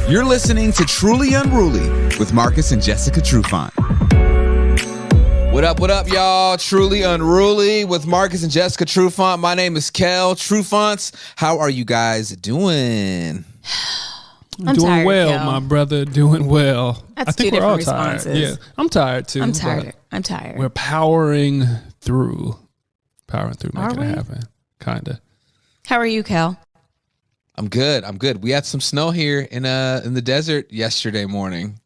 You're listening to Truly Unruly with Marcus and Jessica Trufant. What up, y'all? Truly Unruly with Marcus and Jessica Trufant. My name is Kel Trufants. How are you guys doing? I'm doing tired, well, Kel. My brother. Doing well. That's I think two we're all different tired. responses. Yeah, I'm tired too. I'm tired. We're powering through, making Are we? it happen. Kinda. How are you, Kel? I'm good. We had some snow here in the desert yesterday morning.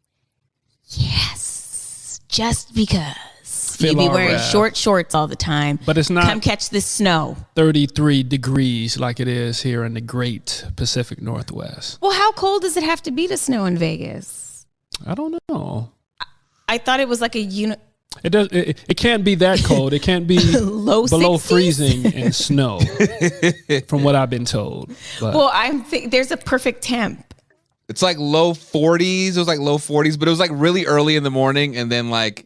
Yes, just because. Feel You be our wearing wrath. short shorts all the time. But it's not Come catch this snow. 33 degrees like it is here in the great Pacific Northwest. Well, how cold does it have to be to snow in Vegas? I don't know. I thought it was like a It does. It can't be that cold. It can't be Low below 60s? freezing and snow, from what I've been told. But Well, there's a perfect temp. It's like low 40s. It was like low 40s, but it was like really early in the morning, and then like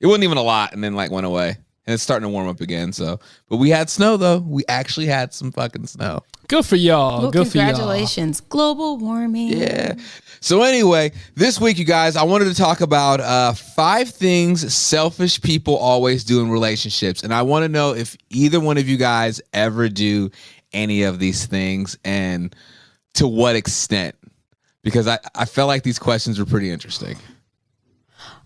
it wasn't even a lot, and then like went away. And it's starting to warm up again. So, but we had snow though. We actually had some fucking snow. good for y'all. Well, good for y'all. congratulations. Global warming. Yeah. So anyway, this week, you guys, I wanted to talk about 5 things selfish people always do in relationships. And I want to know if either one of you guys ever do any of these things and to what extent. Because I felt like these questions were pretty interesting.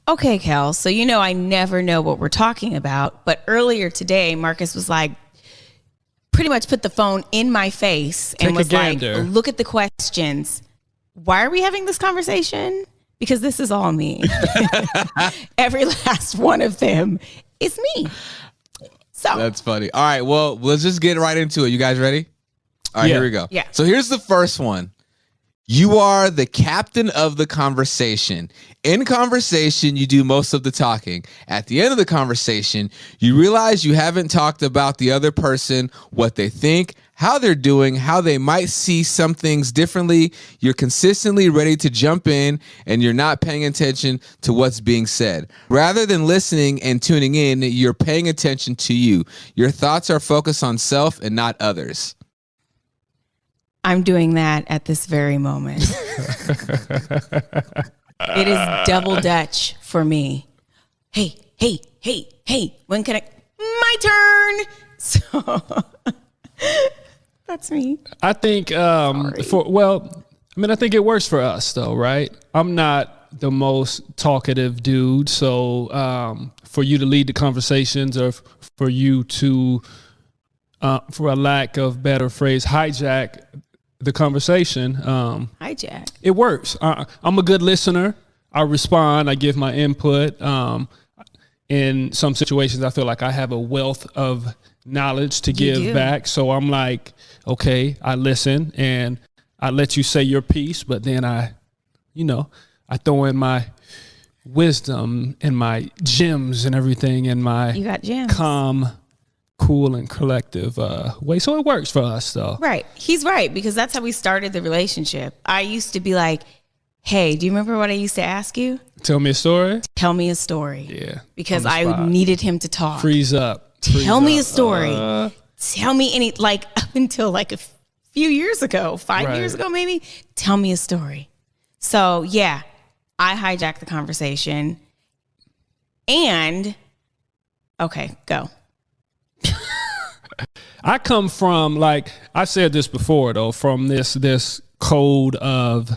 Okay, Kel. So, I never know what we're talking about. But earlier today, Marcus was like, pretty much put the phone in my face and Take a was gander. like, look at the questions. Why are we having this conversation? Because this is all me. Every last one of them is me. So That's funny. All right, well, let's just get right into it. You guys ready? All right, Yeah. here we go. Yeah. So here's the first one. You are the captain of the conversation. In conversation, you do most of the talking. At the end of the conversation, you realize you haven't talked about the other person, what they think, how they're doing, how they might see some things differently. You're consistently ready to jump in, and you're not paying attention to what's being said. Rather than listening and tuning in, you're paying attention to you. Your thoughts are focused on self and not others. I'm doing that at this very moment. It is double Dutch for me. Hey. When can my turn? So that's me. I think I think it works for us though, right? I'm not the most talkative dude, so for you to lead the conversations or for you to for a lack of better phrase, hijack the conversation, Hijack. it works. I'm a good listener. I respond. I give my input. In some situations, I feel like I have a wealth of knowledge to give do. back. So I'm like, okay, I listen and I let you say your piece, but then I throw in my wisdom and my gems and everything in my You got gems. calm, cool, and collective way. So it works for us, though. Right. He's right, because that's how we started the relationship. I used to be like, hey, do you remember what I used to ask you? Tell me a story. Tell me a story. Yeah. Because on the I spot. needed him to talk. Freeze up. Tell me a up. story. Tell me up until like a few years ago, 5 Right. years ago maybe. Tell me a story. So yeah, I hijacked the conversation. And okay, go. I come from, like I said this before though, from this code of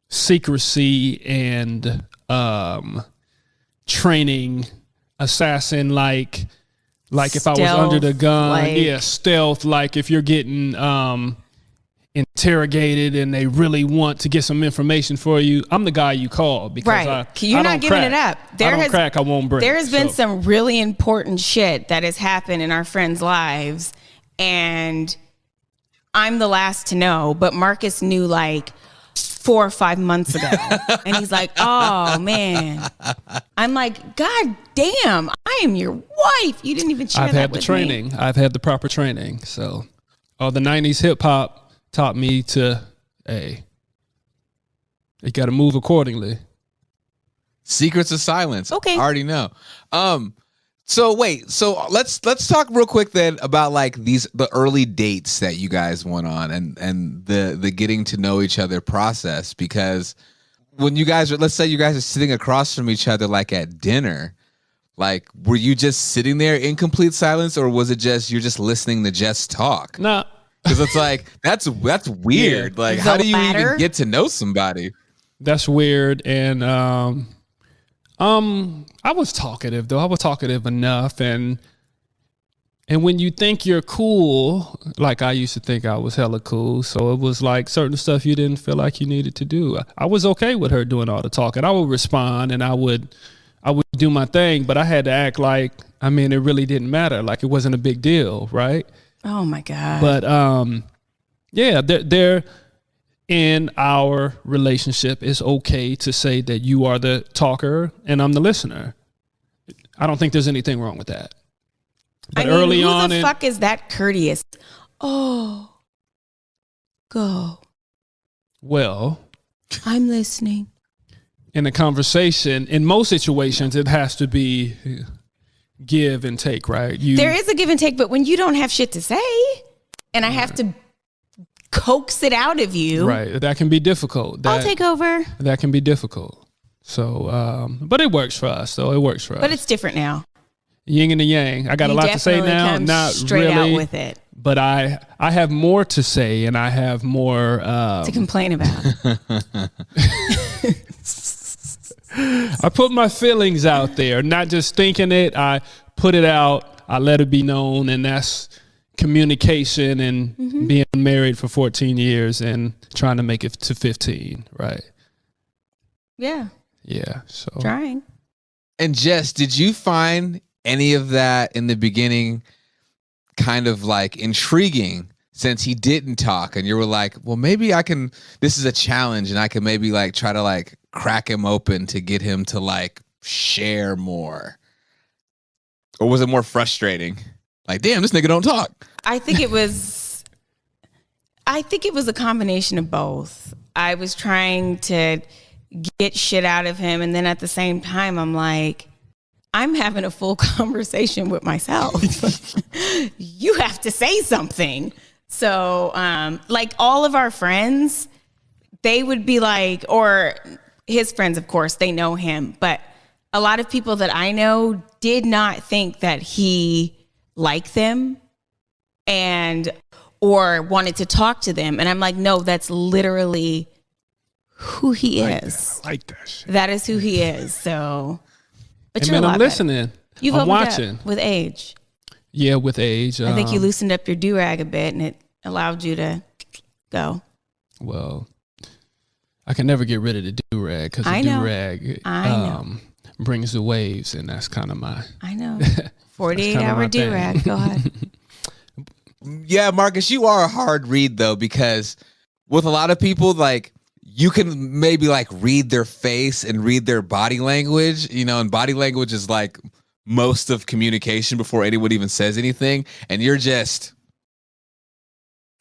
secrecy and training assassin, like if I was under the gun, stealth, like if you're getting interrogated and they really want to get some information for you, I'm the guy you call, because Right. You're I not don't giving crack. it up. I don't crack, I won't break. There has been So- some really important shit that has happened in our friends' lives, and I'm the last to know, but Marcus knew like 4 or 5 months ago. And he's like, oh man. I'm like, God damn, I am your wife. You didn't even share I've that had the with training. me. I've had the proper training. So all the 90s hip hop taught me to, hey, you got to move accordingly. Secrets of silence. Okay. I already know. So wait, so let's talk real quick then about like the early dates that you guys went on and the getting to know each other process, because when you guys are, let's say you guys are sitting across from each other like at dinner, like were you just sitting there in complete silence, or was it just you're just listening to Jess talk? No. Because it's like that's weird. Yeah. Like The how do you latter? even get to know somebody? That's weird. And I was talkative though. I was talkative enough, and when you think you're cool, like I used to think I was hella cool, so it was like certain stuff you didn't feel like you needed to do. I was okay with her doing all the talking. I would respond and I would do my thing, but I had to act like, I mean, it really didn't matter. Like it wasn't a big deal, right? Oh my God. But yeah, they're in our relationship, it's okay to say that you are the talker and I'm the listener. I don't think there's anything wrong with that. But early who on, the fuck is that courteous? Oh, go. Well, I'm listening. in a conversation, in most situations, it has to be give and take, right? There is a give and take, but when you don't have shit to say and I have to coax it out of you, right? That can be difficult. I'll take over. That can be difficult. So, but it works for us, though. It works for us. But it's different now. Yin and the yang. I got a lot to say definitely now. come Not straight really, out with it but I have more to say, and I have more to complain about. I put my feelings out there, not just thinking it. I put it out. I let it be known, and that's communication and being married for 14 years and trying to make it to 15, right? Yeah. Yeah. So Trying. And Jess, did you find any of that in the beginning kind of like intriguing, since he didn't talk and you were like, well, maybe I can, this is a challenge and I can maybe like try to like crack him open to get him to like share more? Or was it more frustrating? Like, damn, this nigga don't talk. I think it was a combination of both. I was trying to get shit out of him, and then at the same time I'm like, I'm having a full conversation with myself. You have to say something. So like all of our friends, they would be like, or his friends, of course, they know him, but a lot of people that I know did not think that he liked them and or wanted to talk to them. And I'm like, no, that's literally who he is. I like that shit. That is who he is. So, but Hey, you're man, a lot I'm better. listening. You've I'm opened up watching. with age. Yeah, with age. I think you loosened up your do-rag a bit, and it allowed you to go. Well, I can never get rid of the do-rag because the I know. do-rag I know. brings the waves, and that's kind of my... I know. kinda 48-hour my thing. do-rag. Go ahead. Yeah, Marcus, you are a hard read though, because with a lot of people, like you can maybe like read their face and read their body language, you know, and body language is like most of communication before anyone even says anything. And you're just,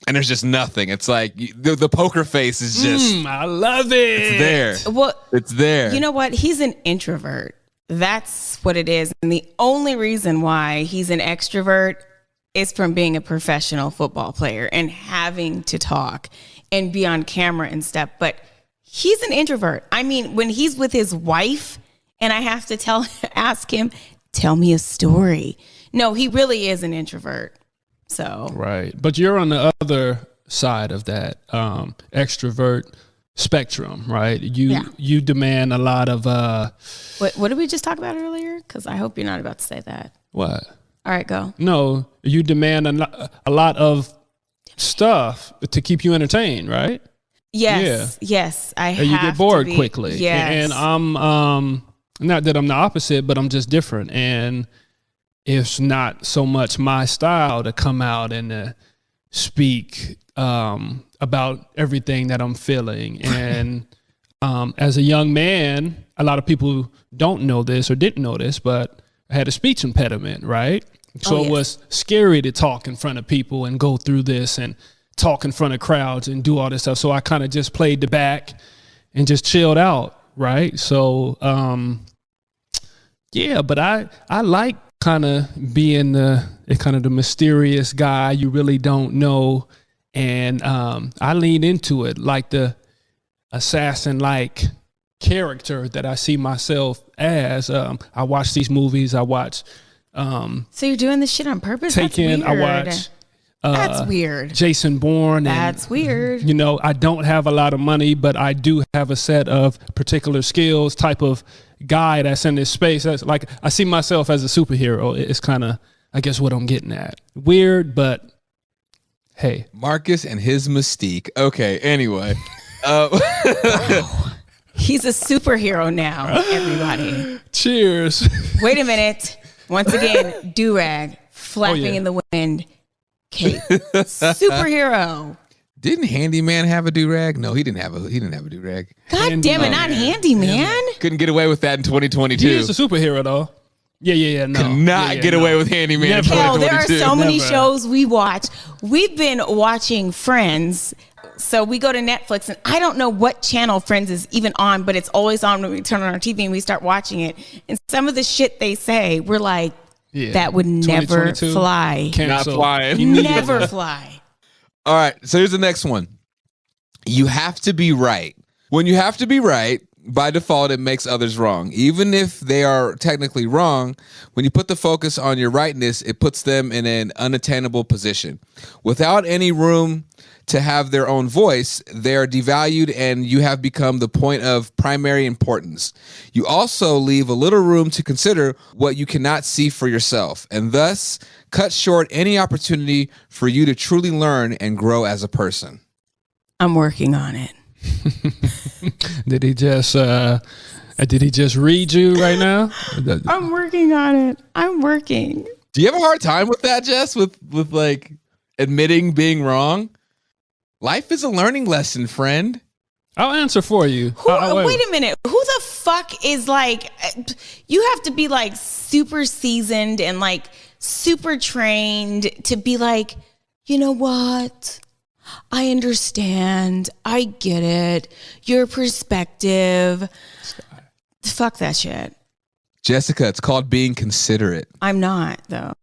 and there's just nothing. It's like the poker face is just, I love it. it's there. Well, It's there. you know what? He's an introvert. That's what it is. And the only reason why he's an extrovert is from being a professional football player and having to talk and be on camera and stuff. But he's an introvert. I mean, when he's with his wife and I have to ask him, tell me a story. No, he really is an introvert. So Right. But you're on the other side of that extrovert spectrum, right? You demand a lot of what did we just talk about earlier? Because I hope you're not about to say that. what? All right, go. No, you demand a lot of stuff to keep you entertained, right? Yes, yes. And you get bored quickly. Yes. And I'm not that I'm the opposite, but I'm just different. And it's not so much my style to come out and to speak about everything that I'm feeling. And as a young man, a lot of people don't know this or didn't know this, but I had a speech impediment, right? So yes. It was scary to talk in front of people and go through this and talk in front of crowds and do all this stuff. So I kind of just played the back and just chilled out, right? So, yeah, but I like kind of being the mysterious guy you really don't know. And I lean into it like the assassin-like character that I see myself as. I watch these movies. I watch. So you're doing this shit on purpose? Taken. That's weird. I watch. That's weird. Jason Bourne. That's weird. You know, I don't have a lot of money, but I do have a set of particular skills, type of guy that's in this space. That's like, I see myself as a superhero. It's kind of, I guess, what I'm getting at. Weird, but hey. Marcus and his mystique. Okay, anyway. He's a superhero now, everybody. Cheers. Wait a minute. Once again, do-rag flapping in the wind. Cape. Superhero. Didn't Handyman have a do-rag? No, he didn't have a do-rag. God damn it, not Handyman. Couldn't get away with that in 2022. He is a superhero, though. Yeah. No. Could not get away with Handyman in Hell, 2022. there are so many shows we watch. We've been watching Friends. So we go to Netflix, and I don't know what channel Friends is even on, but it's always on when we turn on our TV and we start watching it. And some of the shit they say, we're like, that would never fly. Not flying. Never fly. All right, so here's the next one. You have to be right. When you have to be right, by default, it makes others wrong. Even if they are technically wrong, when you put the focus on your rightness, it puts them in an unattainable position. Without any room to have their own voice, they are devalued and you have become the point of primary importance. You also leave a little room to consider what you cannot see for yourself, and thus cut short any opportunity for you to truly learn and grow as a person. I'm working on it. Did he just read you right now? I'm working on it. I'm working. Do you have a hard time with that, Jess? With like admitting being wrong? Life is a learning lesson, friend. I'll answer for you. Wait a minute. Who the fuck is like, you have to be like super seasoned and like super trained to be like, you know what? I understand. I get it. Your perspective. Fuck that shit. Jessica, it's called being considerate. I'm not, though.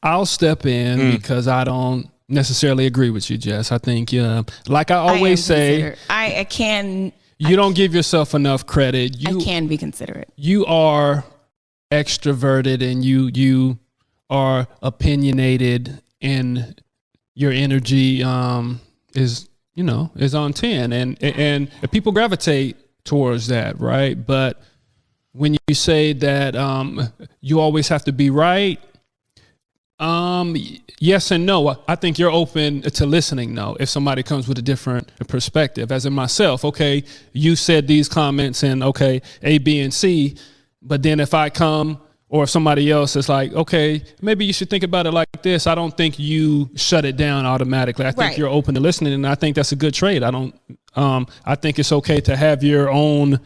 I'll step in because I don't necessarily agree with you, Jess. I think, like I always say, I can. You don't give yourself enough credit. I can be considerate. You are extroverted and you are opinionated, and your energy is on 10, and people gravitate towards that, right? But when you say that you always have to be right, yes and no. I think you're open to listening, though, if somebody comes with a different perspective. As in myself, okay, you said these comments and okay, A, B, and C, but then if I come or if somebody else is like, okay, maybe you should think about it like this, I don't think you shut it down automatically. I think you're open to listening, and I think that's a good trait. I think it's okay to have your own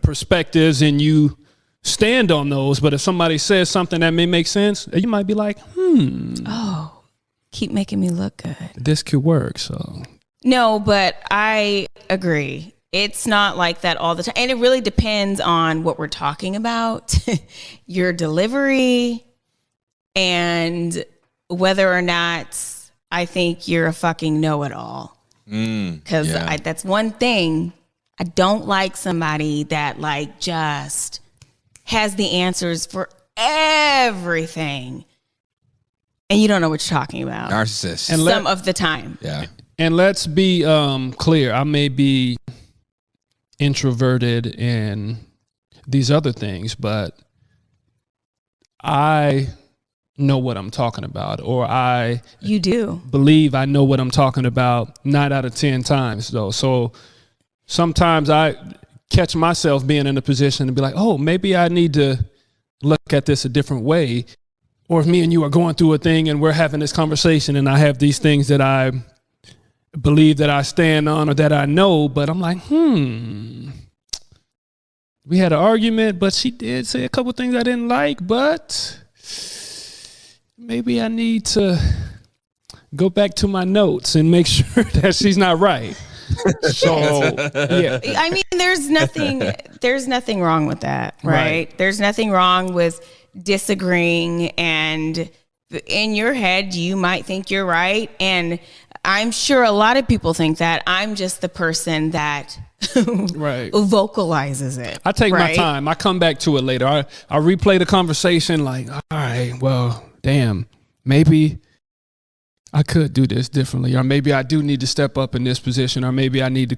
perspectives and you stand on those, but if somebody says something that may make sense, you might be like, oh, keep making me look good. This could work. So no, but I agree. It's not like that all the time. And it really depends on what we're talking about, your delivery, and whether or not I think you're a fucking know-it-all. Because that's one thing. I don't like somebody that like just has the answers for everything, and you don't know what you're talking about. Narcissist. And some of the time. Yeah. And let's be clear. I may be introverted and these other things, but I know what I'm talking about, or you do believe I know what I'm talking about 9 out of 10 times, though. So sometimes I catch myself being in a position to be like, oh, maybe I need to look at this a different way. Or if me and you are going through a thing and we're having this conversation and I have these things that I believe that I stand on or that I know, but I'm like, we had an argument, but she did say a couple things I didn't like, but maybe I need to go back to my notes and make sure that she's not right. So, yeah. I mean, there's nothing wrong with that, right? There's nothing wrong with disagreeing, and in your head you might think you're right, and I'm sure a lot of people think that. I'm just the person that vocalizes it. I take my time. I come back to it later. I replay the conversation like, all right, well, damn, maybe I could do this differently, or maybe I do need to step up in this position, or maybe I need to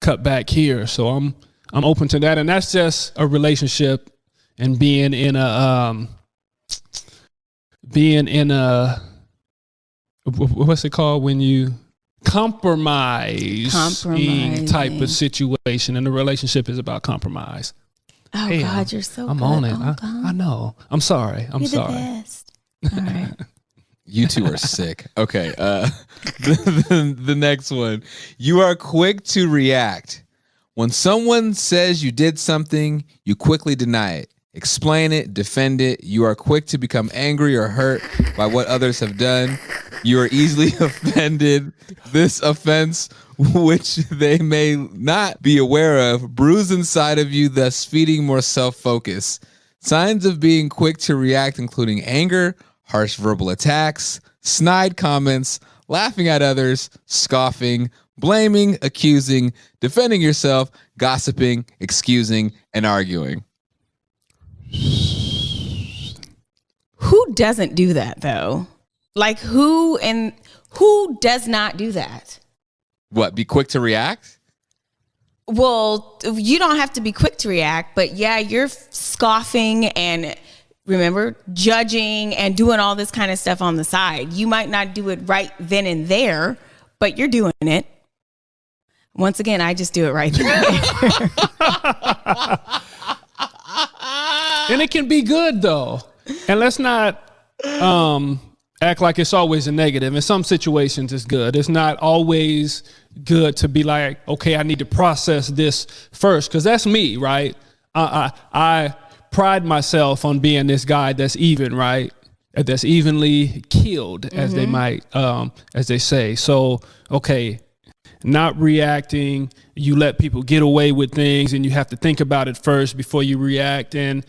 cut back here. So I'm open to that, and that's just a relationship and being in a what's it called when you compromising type of situation, and the relationship is about compromise. Oh, hey, God, you're so I'm good. on it. I know. I'm sorry. You're sorry. The best. All right. You two are sick. Okay. The next one. You are quick to react. When someone says you did something, you quickly deny it. Explain it, defend it. You are quick to become angry or hurt by what others have done. You are easily offended. This offense, which they may not be aware of, brews inside of you, thus feeding more self-focus. Signs of being quick to react including anger, harsh verbal attacks, snide comments, laughing at others, scoffing, blaming, accusing, defending yourself, gossiping, excusing, and arguing. Who doesn't do that though? Like who does not do that? What, be quick to react? Well, you don't have to be quick to react, but yeah, you're scoffing and remember judging and doing all this kind of stuff on the side. You might not do it right then and there, but you're doing it. Once again, I just do it right then and there. And it can be good though. And let's not act like it's always a negative. In some situations it's good. It's not always good to be like, okay, I need to process this first, because that's me, right? I pride myself on being this guy that's even, right? That's evenly killed, as they might, as they say. So, okay, not reacting. You let people get away with things, and you have to think about it first before you react, and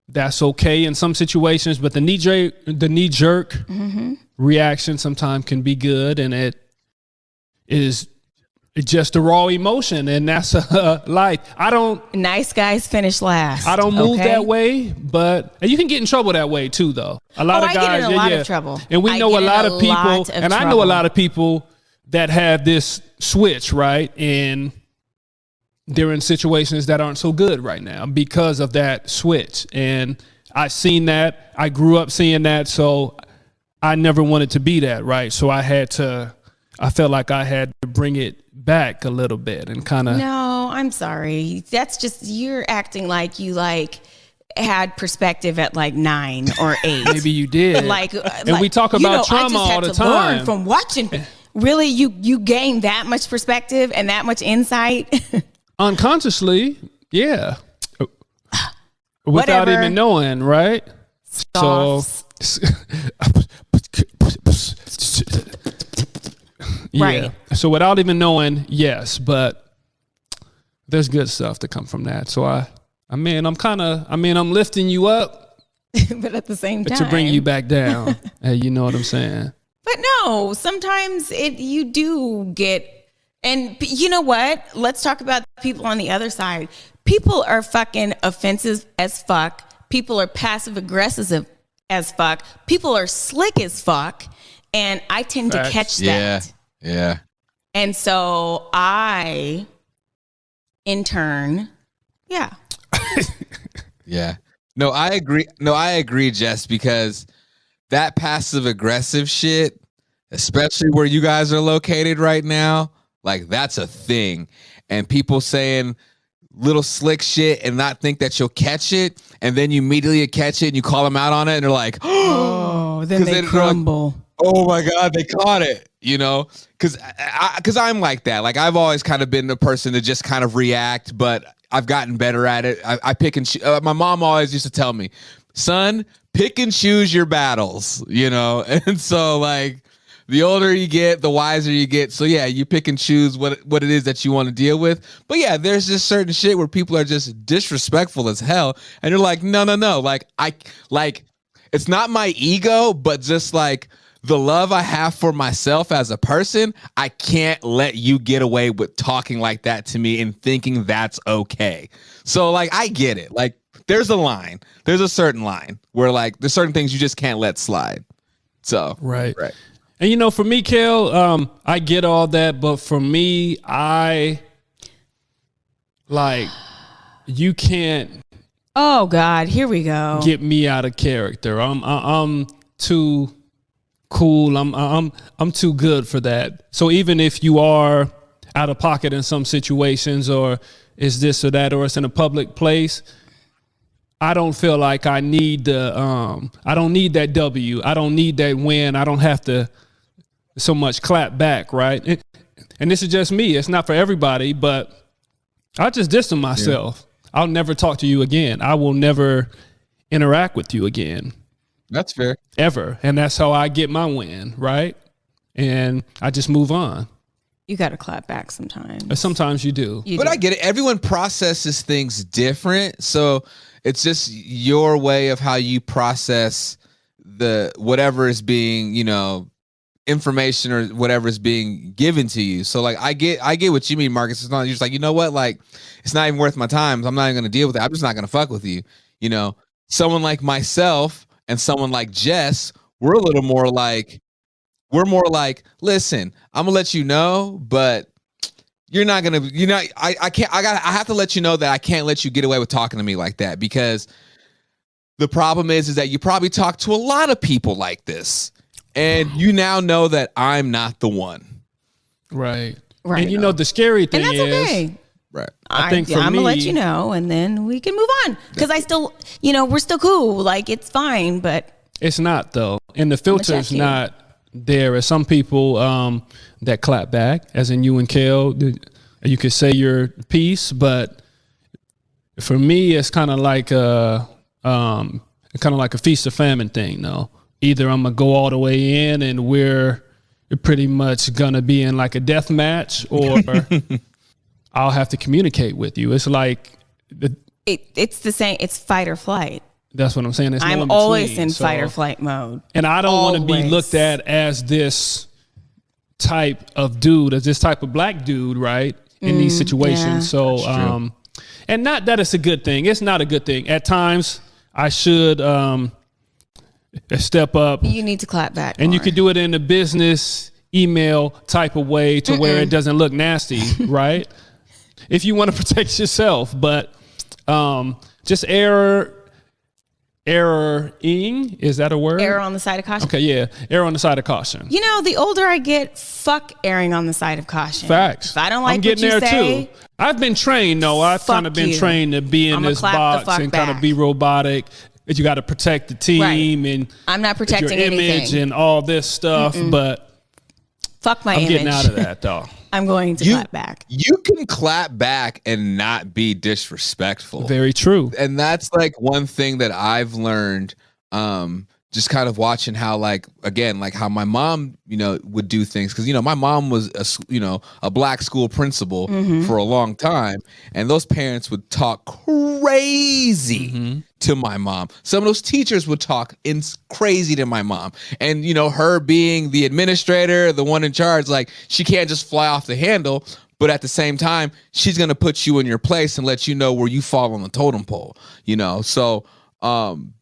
that's okay in some situations. But the knee jerk reaction sometimes can be good, and it is just a raw emotion, and that's life. Nice guys finish last. I don't move that way, but and you can get in trouble that way too, though. A lot of guys, I get in a lot of trouble, and we know a lot of people, and I know a lot of people that have this switch, right, and they're in situations that aren't so good right now because of that switch. And I seen that. I grew up seeing that, so I never wanted to be that, right? So I felt like I had to bring it back a little bit and kind of. No, I'm sorry. That's just, you're acting like you had perspective at 9 or 8. Maybe you did. And we talk about trauma all the time. Learn from watching. Really, you gain that much perspective and that much insight? Unconsciously, yeah. Without even knowing, right? Scoffs. So, yeah. Right. So without even knowing, yes, but there's good stuff to come from that. So I'm lifting you up, but at the same time to bring you back down. Hey, you know what I'm saying? But no, sometimes you do get. And you know what? Let's talk about people on the other side. People are fucking offensive as fuck. People are passive aggressive as fuck. People are slick as fuck. And I tend to catch that. Yeah. And so I, in turn, yeah. Yeah. No, I agree, Jess, because that passive aggressive shit, especially where you guys are located right now, that's a thing. And people saying little slick shit and not think that you'll catch it. And then you immediately catch it and you call them out on it. And they're like, oh, then they crumble. Oh my God, they caught it. Because I'm like that. I've always kind of been the person to just kind of react, but I've gotten better at it. I pick and choose. My mom always used to tell me, son, pick and choose your battles, And so the older you get, the wiser you get. So yeah, you pick and choose what it is that you want to deal with. But yeah, there's just certain shit where people are just disrespectful as hell, and you're like, no. Like it's not my ego, but just like the love I have for myself as a person, I can't let you get away with talking like that to me and thinking that's okay. So like, I get it. Like, there's a line. There's a certain line where like there's certain things you just can't let slide. So right. And for me, Kel, I get all that, but for me, you can't. Oh God, here we go. Get me out of character. I'm too cool. I'm too good for that. So even if you are out of pocket in some situations, or is this or that, or it's in a public place, I don't feel like I need I don't need that W. I don't need that win. I don't have to so much clap back, right? And this is just me. It's not for everybody, but I just distance myself. Yeah. I'll never talk to you again. I will never interact with you again. That's fair. Ever. And that's how I get my win, right? And I just move on. You got to clap back sometimes. Sometimes you do. I get it. Everyone processes things different. So it's just your way of how you process the whatever is being, information or whatever is being given to you. So like I get what you mean, Marcus. It's not, you're just like, you know what? Like, it's not even worth my time. I'm not even gonna deal with it. I'm just not gonna fuck with you. Someone like myself and someone like Jess, we're more like, listen, I'm gonna let you know, but you're not gonna, I have to let you know that I can't let you get away with talking to me like that, because the problem is that you probably talk to a lot of people like this, and you now know that I'm not the one. Right. And the scary thing is, okay. Right. I think I'm gonna let you know, and then we can move on, because I still, we're still cool. Like, it's fine, but it's not though, and the filter's not there. As some people that clap back, as in you and Kel, you could say your piece, but for me, it's kind of like a feast or famine thing. though. Either I'm gonna go all the way in, and we're pretty much gonna be in like a death match, or I'll have to communicate with you. It's like it's the same. It's fight or flight. That's what I'm saying. I'm always in fight or flight mode. And I don't want to be looked at as this type of dude, as this type of black dude, right? In these situations. Yeah. So, and not that it's a good thing. It's not a good thing. At times I should step up. You need to clap back. And more. You could do it in a business email type of way to where it doesn't look nasty, right? If you want to protect yourself, but just erroring, is that a word? Error on the side of caution. Okay, yeah, error on the side of caution. The older I get, fuck erring on the side of caution. Facts. If I don't like I'm getting what you there say, too. I've been trained. No, I've kind of been trained to be in this box and kind of be robotic. That you got to protect the team, and I'm not protecting your image anything. and all this stuff. But fuck my image. I'm getting out of that though. I'm going to clap back. You can clap back and not be disrespectful. Very true. And that's like one thing that I've learned, just kind of watching how, like, again, like how my mom, would do things. Cause my mom was a black school principal for a long time. And those parents would talk crazy to my mom. Some of those teachers would talk crazy to my mom. And, her being the administrator, the one in charge, like, she can't just fly off the handle. But at the same time, she's going to put you in your place and let you know where you fall on the totem pole, So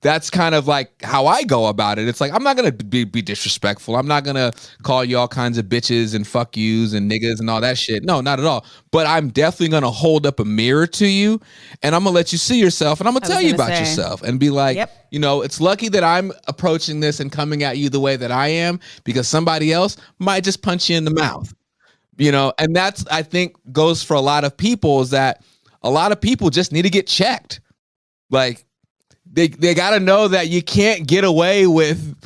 that's kind of like how I go about it. It's like, I'm not going to be disrespectful. I'm not going to call you all kinds of bitches and fuck yous and niggas and all that shit. No, not at all. But I'm definitely going to hold up a mirror to you, and I'm going to let you see yourself, and I'm going to tell you about yourself and be like, it's lucky that I'm approaching this and coming at you the way that I am, because somebody else might just punch you in the mouth, and that's, I think, goes for a lot of people, is that a lot of people just need to get checked. Like, They got to know that you can't get away with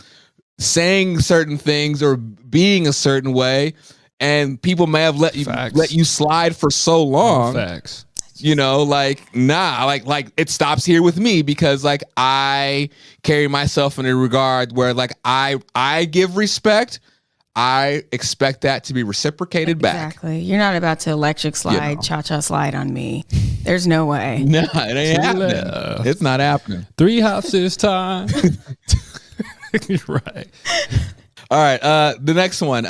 saying certain things or being a certain way, and people may have let you slide for so long. Facts. Like, nah, like it stops here with me, because like I carry myself in a regard where like I give respect. I expect that to be reciprocated back. Exactly. You're not about to electric slide, cha-cha slide on me. There's no way. No, it ain't happening. It's not happening. 3 hops this time. Right. All right. The next one.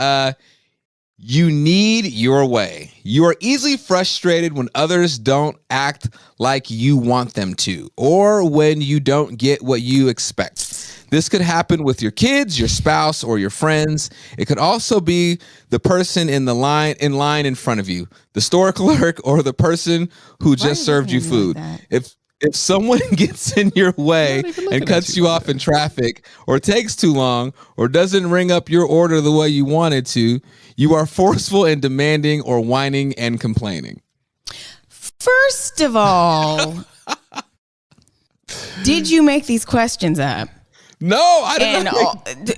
You need your way. You are easily frustrated when others don't act like you want them to, or when you don't get what you expect. This could happen with your kids, your spouse, or your friends. It could also be the person in line in front of you, the store clerk, or the person who just served you food. If someone gets in your way and cuts you off in traffic, or takes too long, or doesn't ring up your order the way you wanted to, you are forceful and demanding, or whining and complaining. First of all, did you make these questions up? No, I didn't.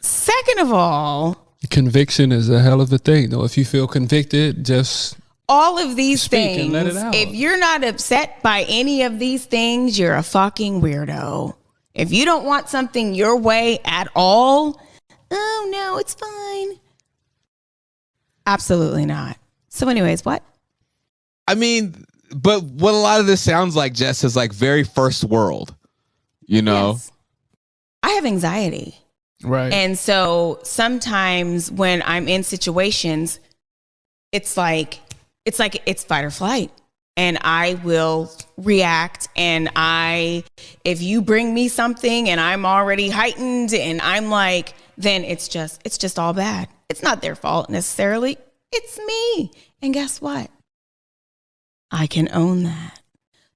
Second of all, conviction is a hell of a thing, though. If you feel convicted, just all of these speak things, and let it out. If you're not upset by any of these things, you're a fucking weirdo. If you don't want something your way at all, oh no, it's fine. Absolutely not. So anyways, what? I mean, but what a lot of this sounds like, Jess, is like very first world, you know? Yes. I have anxiety. right. And so sometimes when I'm in situations, it's like it's fight or flight. And I will react. And if you bring me something and I'm already heightened and I'm like, then it's just all bad. It's not their fault necessarily. It's me. And guess what? I can own that.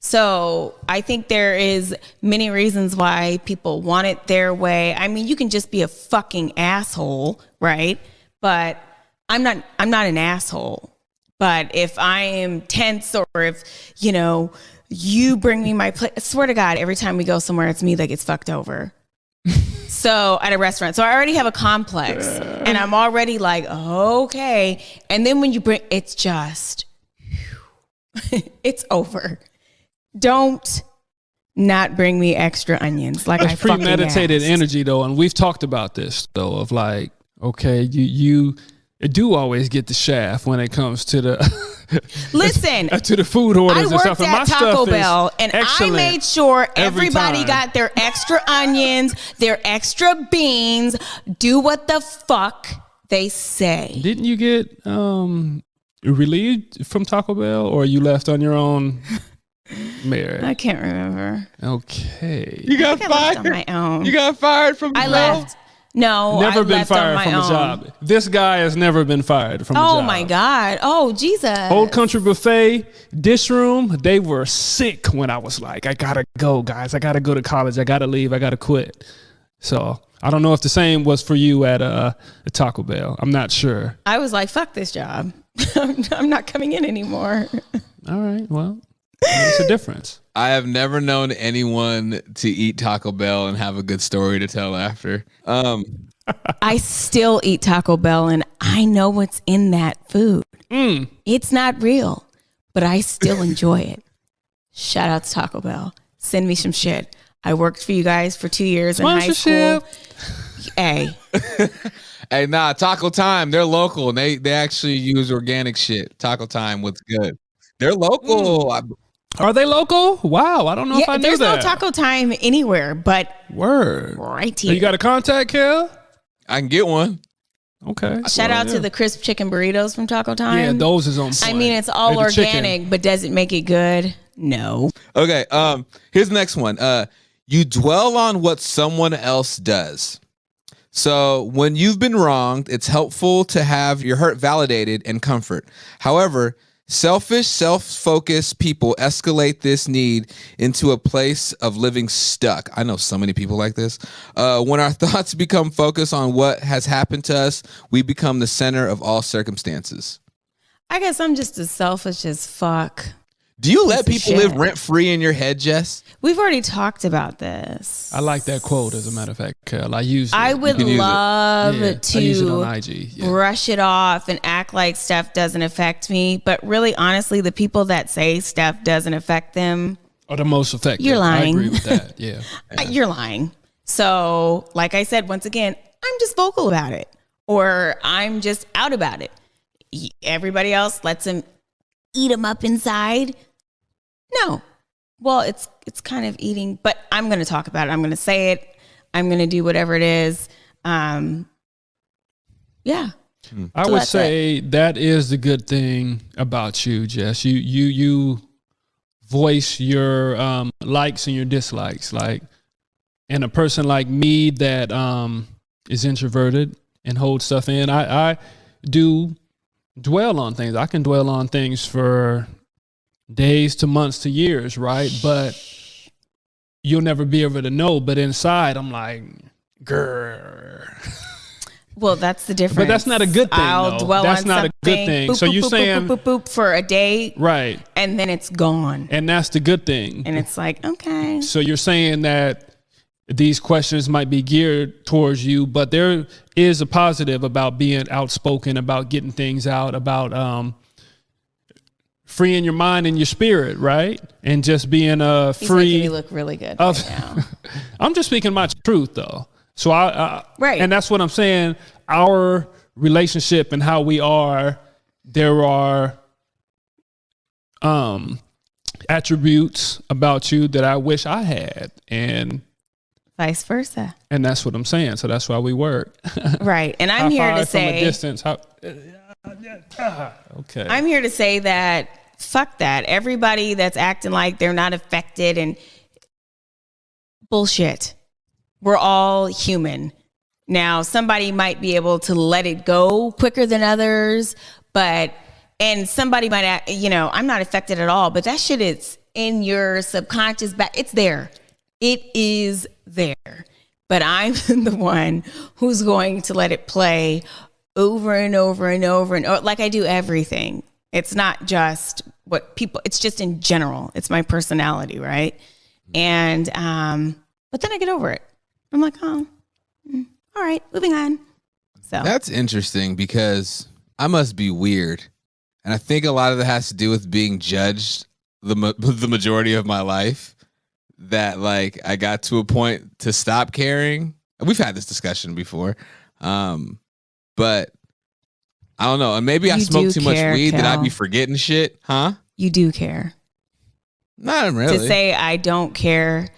So I think there is many reasons why people want it their way. I mean, you can just be a fucking asshole, right? But I'm not an asshole. But if I am tense, or if, you bring me my plate, I swear to God, every time we go somewhere, it's me that gets fucked over. So at a restaurant. So I already have a complex and I'm already like, okay. And then when you bring, it's just, it's over. Don't not bring me extra onions. Like, That's I fucking premeditated asked. energy, though. And we've talked about this, though, of like, okay, you do always get the shaft when it comes to the Listen, to the food orders I and worked stuff. And my at Taco stuff is Bell, and I excellent made sure every everybody time. got their extra onions, their extra beans. Do what the fuck they say. Didn't you get relieved from Taco Bell, or you left on your own merit? I can't remember. Okay. You got I think I left fired. on my own. You got fired from the I job? left. No, Never I been left on fired my from own. a job. This guy has never been fired from a job. Oh my God. Oh Jesus. Old Country Buffet, dish room, they were sick when I was like, I gotta go, guys. I gotta go to college. I gotta leave. I gotta quit. So I don't know if the same was for you at Taco Bell. I'm not sure. I was like, fuck this job. I'm not coming in anymore. All right. Well, there's a difference. I have never known anyone to eat Taco Bell and have a good story to tell after. I still eat Taco Bell and I know what's in that food. It's not real, but I still enjoy it. Shout out to Taco Bell. Send me some shit. I worked for you guys for 2 years in high school. Hey. Hey, nah, Taco Time, they're local and they actually use organic shit. Taco Time, what's good? They're local. Are they local? Wow. I don't know if I knew there's that. no Taco Time anywhere, but Word. right here. You got a contact, Kel? I can get one. Okay. Shout out to the crisp chicken burritos from Taco Time. Yeah, those is on point. I mean, it's all Hey, the chicken. organic, but does it make it good? No. Okay, here's the next one. You dwell on what someone else does. So when you've been wronged, it's helpful to have your hurt validated and comfort. However, selfish, self-focused people escalate this need into a place of living stuck. I know so many people like this. When our thoughts become focused on what has happened to us, we become the center of all circumstances. I guess I'm just as selfish as fuck. Do you let Piece of people live shit. rent-free in your head, Jess? We've already talked about this. I like that quote, as a matter of fact, Kel. I use it. I would can use it. love Yeah, to I use it on IG. Yeah. brush it off and act like stuff doesn't affect me. But really, honestly, the people that say stuff doesn't affect them, Are the most effective. You're lying. I agree with that. Yeah. you're lying. So, like I said, once again, I'm just vocal about it. or I'm just out about it. Everybody else lets them eat them up inside. No. Well, it's kind of eating, but I'm going to talk about it. I'm going to say it. I'm going to do whatever it is. Yeah. I would say that is the good thing about you, Jess. You voice your likes and your dislikes. Like, and a person like me that is introverted and holds stuff in, I do dwell on things. I can dwell on things for days to months to years, right? But you'll never be able to know. But inside, I'm like, grrr. Well, that's the difference. But that's not a good thing. I'll dwell that's on not something, a good thing. Boop, So boop, you're boop, saying, boop, boop, boop, for a day, right? And then it's gone. And that's the good thing. And it's like, okay. So you're saying that these questions might be geared towards you, but there is a positive about being outspoken, about getting things out, about freeing your mind and your spirit, right? And just being He's free. making me look really good right now. I'm just speaking my truth, though. So right. And that's what I'm saying. Our relationship and how we are, there are attributes about you that I wish I had, and vice versa. And that's what I'm saying. So that's why we work. Right. And I'm here to say, from a distance. Okay. I'm here to say that fuck that. Everybody that's acting like they're not affected and bullshit. We're all human. Now, somebody might be able to let it go quicker than others, and somebody might, I'm not affected at all, but that shit is in your subconscious back. It's there. It is there. But I'm the one who's going to let it play over and over and over and over, like I do everything. It's not just it's just in general. It's my personality, right? And, but then I get over it. I'm like, oh, all right, moving on. So that's interesting because I must be weird. And I think a lot of that has to do with being judged the majority of my life, that like I got to a point to stop caring. We've had this discussion before. But I don't know. And maybe I smoke too much weed that I'd be forgetting shit. Huh? You do care. Not really. To say I don't care.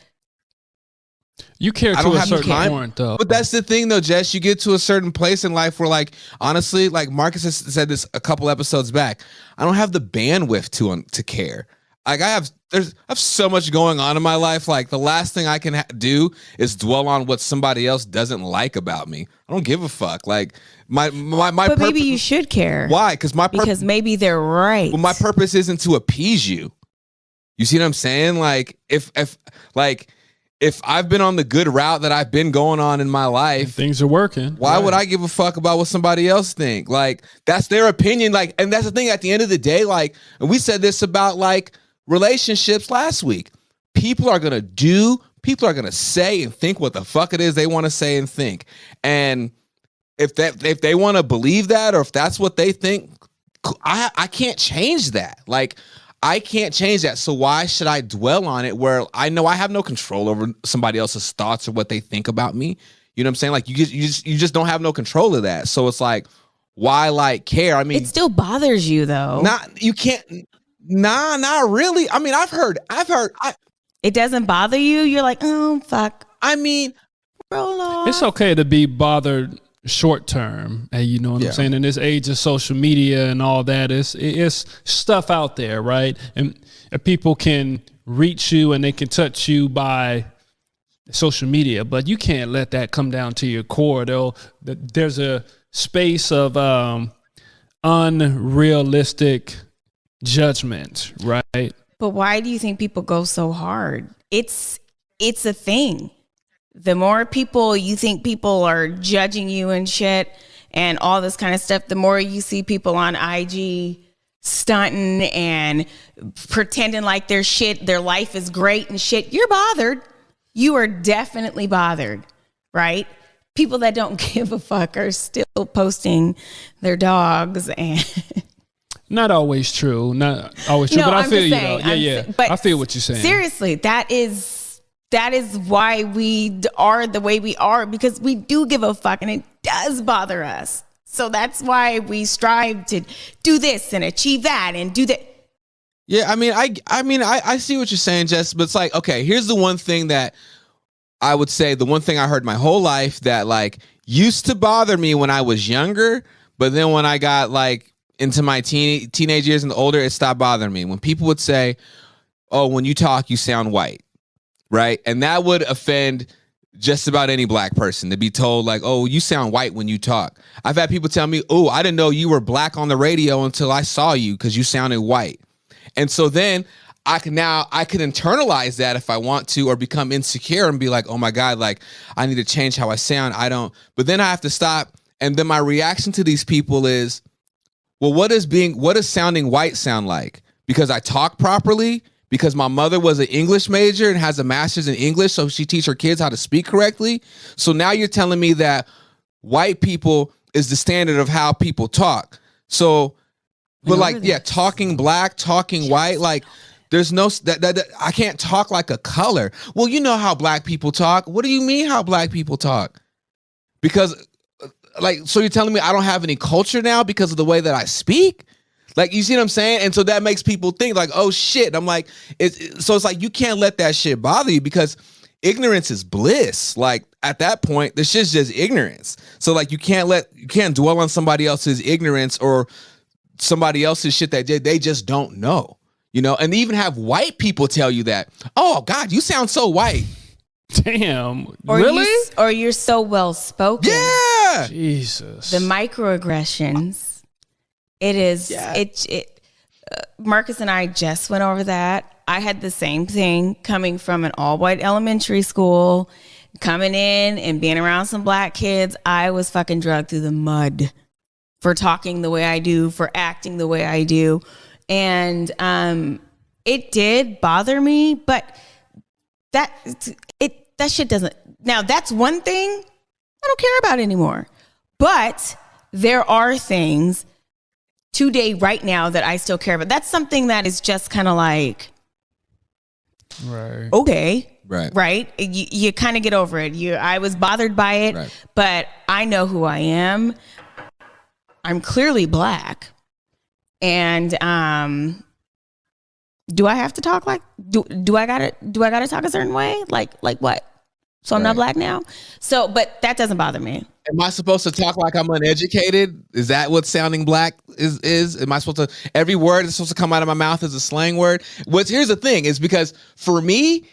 You care to a certain point, though. But that's the thing, though, Jess. You get to a certain place in life where, like, honestly, like Marcus has said this a couple episodes back, I don't have the bandwidth to care. Like, I have so much going on in my life. Like, the last thing I can do is dwell on what somebody else doesn't like about me. I don't give a fuck. Like, my But maybe you should care. Why? Because maybe they're right. Well, my purpose isn't to appease you. You see what I'm saying? Like, if I've been on the good route that I've been going on in my life, and things are working. Why would I give a fuck about what somebody else think? Like, that's their opinion. Like, and that's the thing at the end of the day, like, and we said this about like relationships last week. People are going to say and think what the fuck it is they want to say and think. And if they want to believe that, or if that's what they think, I can't change that. Like, I can't change that. So why should I dwell on it where I know I have no control over somebody else's thoughts or what they think about me? You know what I'm saying? Like, you just don't have no control of that. So it's like, why like care? I mean, it still bothers you though. Not really. I mean, I've heard. It doesn't bother you? You're like, oh, fuck. I mean, roll off. It's okay to be bothered short term, and you know what I'm saying, in this age of social media and all that, it's stuff out there, right? And people can reach you and they can touch you by social media, but you can't let that come down to your core. There's a space of unrealistic judgment, right? But why do you think people go so hard? It's a thing. The more people you think people are judging you and shit and all this kind of stuff, the more you see people on IG stunting and pretending like their life is great and shit. You're bothered. You are definitely bothered, right? People that don't give a fuck are still posting their dogs and not always true. Not always true, no, but I I'm feel you saying, though. Yeah. But I feel what you're saying. Seriously, that is that is why we are the way we are, because we do give a fuck and it does bother us. So that's why we strive to do this and achieve that and do that. Yeah, I mean, I see what you're saying, Jess, but it's like, okay, here's the one thing that I would say, the one thing I heard my whole life that like used to bother me when I was younger, but then when I got like into my teenage years and older, it stopped bothering me. When people would say, oh, when you talk, you sound white. Right. And that would offend just about any black person to be told like, oh, you sound white when you talk. I've had people tell me, oh, I didn't know you were black on the radio until I saw you because you sounded white. And so then I can internalize that if I want to, or become insecure and be like, oh my God, like I need to change how I sound. But then I have to stop. And then my reaction to these people is, well, what does sounding white sound like? Because I talk properly? Because my mother was an English major and has a master's in English, so she teach her kids how to speak correctly. So now you're telling me that white people is the standard of how people talk. So, but like, yeah, talking black, talking white, like there's no, that I can't talk like a color. Well, you know how black people talk. What do you mean how black people talk? Because like, so you're telling me I don't have any culture now because of the way that I speak? Like, you see what I'm saying? And so that makes people think like, oh shit. I'm like, so it's like, you can't let that shit bother you because ignorance is bliss. Like at that point, this shit's just ignorance. So like, you can't dwell on somebody else's ignorance or somebody else's shit that they just don't know, you know? And even have white people tell you that, oh God, you sound so white. Damn. Or really? Or you're so well spoken. Yeah. Jesus. The microaggressions. It is, Marcus and I just went over that. I had the same thing coming from an all white elementary school, coming in and being around some black kids. I was fucking dragged through the mud for talking the way I do, for acting the way I do. And it did bother me, but that shit doesn't. Now that's one thing I don't care about anymore. But there are things today, right now, that I still care about. That's something that is just kind of like, right. Okay. Right. You kind of get over it. I was bothered by it, right. But I know who I am. I'm clearly black. And do I have to talk like, do I gotta talk a certain way? Like what? So I'm not black now? So, but that doesn't bother me. Am I supposed to talk like I'm uneducated? Is that what sounding black is? Am I supposed to, every word that's supposed to come out of my mouth is a slang word? Here's the thing, is because for me,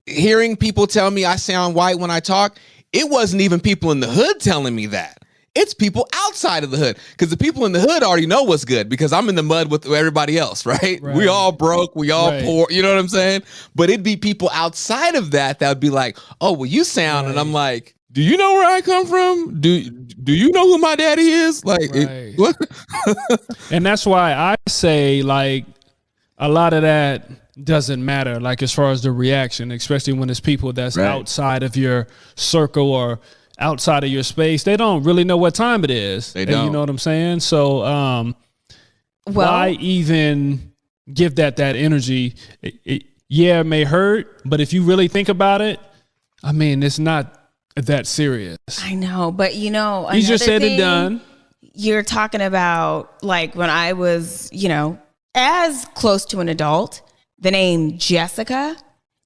hearing people tell me I sound white when I talk, it wasn't even people in the hood telling me that. It's people outside of the hood, because the people in the hood already know what's good because I'm in the mud with everybody else, right? We all broke, we all poor, you know what I'm saying? But it'd be people outside of that would be like, oh, well, you sound, and I'm like, do you know where I come from? Do you know who my daddy is? Like, what? And that's why I say like a lot of that doesn't matter. Like as far as the reaction, especially when it's people that's outside of your circle or outside of your space, they don't really know what time it is. They don't. You know what I'm saying? So, why even give that energy? It may hurt, but if you really think about it, I mean, it's not that serious. I know, but you know, easier said than done. You're talking about like when I was, you know, as close to an adult, the name Jessica,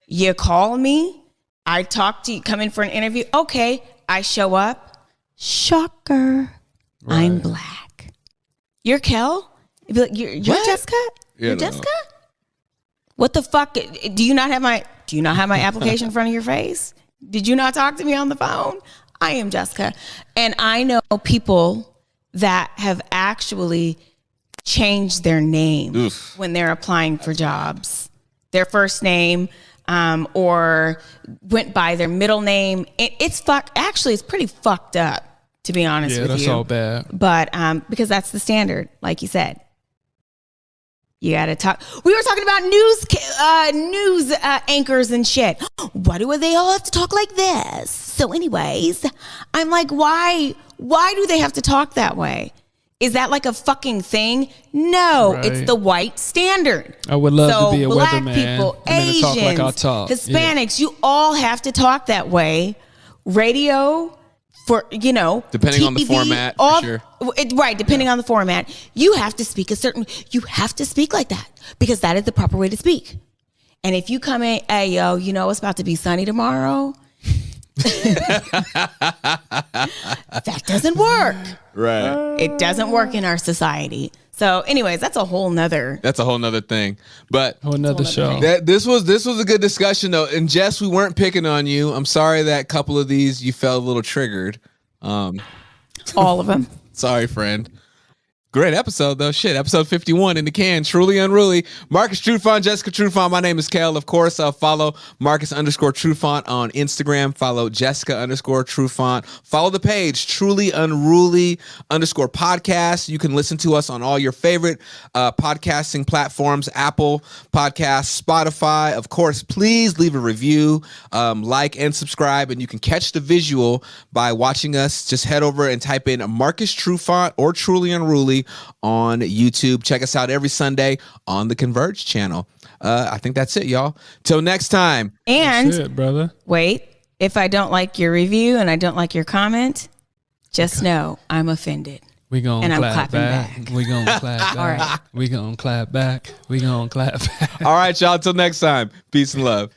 you call me, I talk to you, come in for an interview. Okay. I show up. Shocker. I'm black. You're Kel? You'd be like, you're Jessica? You're Jessica? What the fuck? Do you not have my application in front of your face? Did you not talk to me on the phone? I am Jessica. And I know people that have actually changed their name when they're applying for jobs. Their first name, or went by their middle name. It's pretty fucked up, to be honest with you. Yeah, that's all bad. But because that's the standard, like you said. You gotta talk. We were talking about news anchors and shit. Why do they all have to talk like this? So anyways, I'm like, why do they have to talk that way? Is that like a fucking thing? No, Right. it's the white standard. I would love So to be a black weatherman. people, and then Asians, talk like I talk. Hispanics, you all have to talk that way. Radio, for Depending on the TV, format, for sure. Right, depending on the format, you have to speak you have to speak like that because that is the proper way to speak. And if you come in, hey yo, it's about to be sunny tomorrow. That doesn't work. Right. It doesn't work in our society. So anyways, that's a whole nother thing. But Another show. this was a good discussion though. And Jess, we weren't picking on you. I'm sorry that a couple of these you felt a little triggered. all of them. Sorry, friend. Great episode though. Shit, episode 51 in the can. Truly Unruly. Marcus Trufant, Jessica Trufant. My name is Kel. Of course, follow Marcus_Trufant on Instagram. Follow Jessica_Trufant. Follow the page Truly Unruly_podcast. You can listen to us on all your favorite podcasting platforms: Apple Podcasts, Spotify. Of course, please leave a review, like and subscribe. And you can catch the visual by watching us. Just head over and type in Marcus Trufant or Truly Unruly on YouTube. Check us out every Sunday on the Converge channel. I think that's it, y'all. Till next time. And That's it, brother. wait, if I don't like your review and I don't like your comment, just know I'm offended. We gonna And I'm clap clapping back. back. We gonna clap back. All right. We gonna clap back. We gonna clap back. All right, y'all. Till next time. Peace and love.